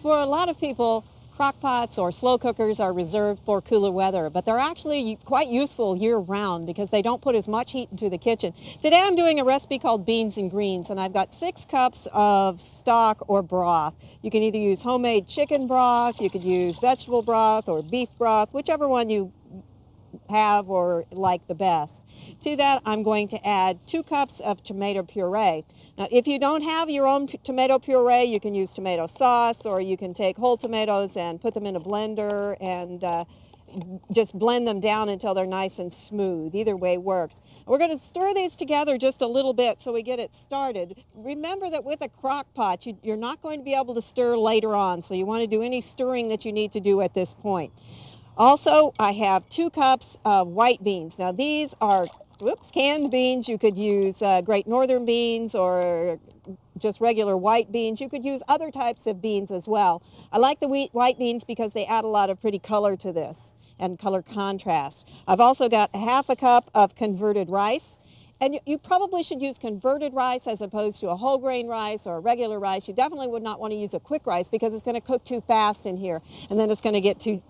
For a lot of people, crock pots or slow cookers are reserved for cooler weather, but they're actually quite useful year-round because they don't put as much heat into the kitchen. Today I'm doing a recipe called beans and greens, and I've got 6 cups of stock or broth. You can either use homemade chicken broth, you could use vegetable broth or beef broth, whichever one you have or like the best. To that, I'm going to add 2 cups of tomato puree. Now, if you don't have your own tomato puree, you can use tomato sauce, or you can take whole tomatoes and put them in a blender and just blend them down until they're nice and smooth. Either way works. We're going to stir these together just a little bit so we get it started. Remember that with a crock pot, you're not going to be able to stir later on, so you want to do any stirring that you need to do at this point. Also, I have 2 cups of white beans. Now, these are canned beans. You could use Great Northern beans or just regular white beans. You could use other types of beans as well. I like the white beans because they add a lot of pretty color to this and color contrast. I've also got 1/2 cup of converted rice. And you probably should use converted rice as opposed to a whole grain rice or a regular rice. You definitely would not want to use a quick rice because it's going to cook too fast in here, and then it's going to get too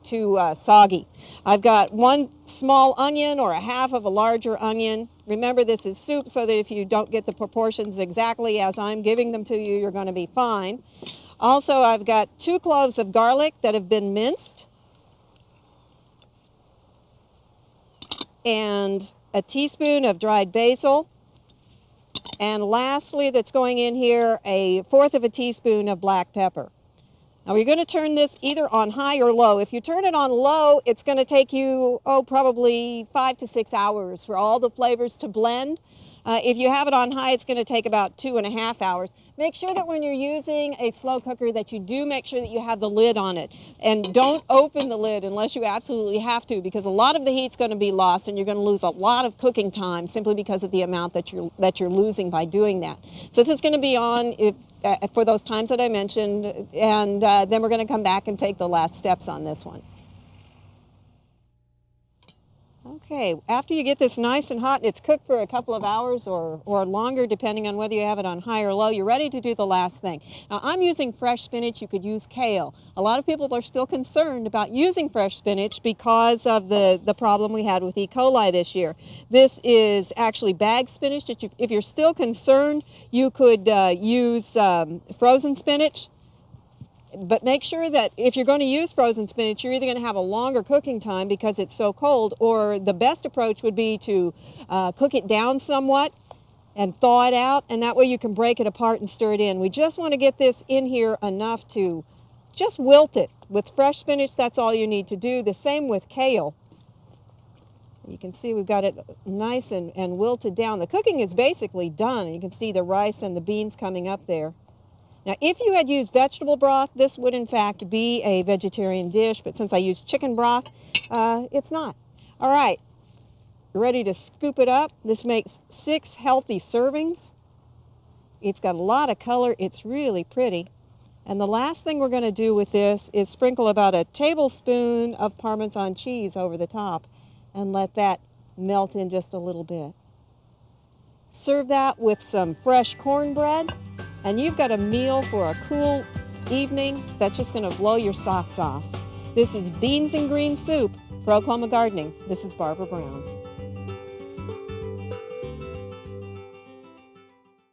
soggy. I've got 1 small onion or 1/2 of a larger onion. Remember, this is soup, so that if you don't get the proportions exactly as I'm giving them to you, you're going to be fine. Also, I've got 2 cloves of garlic that have been minced, and a teaspoon of dried basil, and lastly that's going in here, 1/4 of a teaspoon of black pepper. Now you're going to turn this either on high or low. If you turn it on low, it's going to take you, probably 5 to 6 hours for all the flavors to blend. If you have it on high, it's going to take about 2.5 hours. Make sure that when you're using a slow cooker that you do make sure that you have the lid on it. And don't open the lid unless you absolutely have to, because a lot of the heat's going to be lost and you're going to lose a lot of cooking time simply because of the amount that you're losing by doing that. So this is going to be on for those times that I mentioned, and then we're going to come back and take the last steps on this one. Okay, after you get this nice and hot, and it's cooked for a couple of hours or longer, depending on whether you have it on high or low, you're ready to do the last thing. Now, I'm using fresh spinach. You could use kale. A lot of people are still concerned about using fresh spinach because of the problem we had with E. coli this year. This is actually bagged spinach. If you're still concerned, you could use frozen spinach. But make sure that if you're going to use frozen spinach, you're either going to have a longer cooking time because it's so cold, or the best approach would be to cook it down somewhat and thaw it out, and that way you can break it apart and stir it in. We just want to get this in here enough to just wilt it. With fresh spinach, that's all you need to do. The same with kale. You can see we've got it nice and wilted down. The cooking is basically done. You can see the rice and the beans coming up there. Now, if you had used vegetable broth, this would in fact be a vegetarian dish, but since I used chicken broth, it's not. All right, you're ready to scoop it up. This makes 6 healthy servings. It's got a lot of color. It's really pretty. And the last thing we're going to do with this is sprinkle about a tablespoon of Parmesan cheese over the top and let that melt in just a little bit. Serve that with some fresh cornbread, and you've got a meal for a cool evening that's just going to blow your socks off. This is Beans and Green Soup for Oklahoma Gardening. This is Barbara Brown.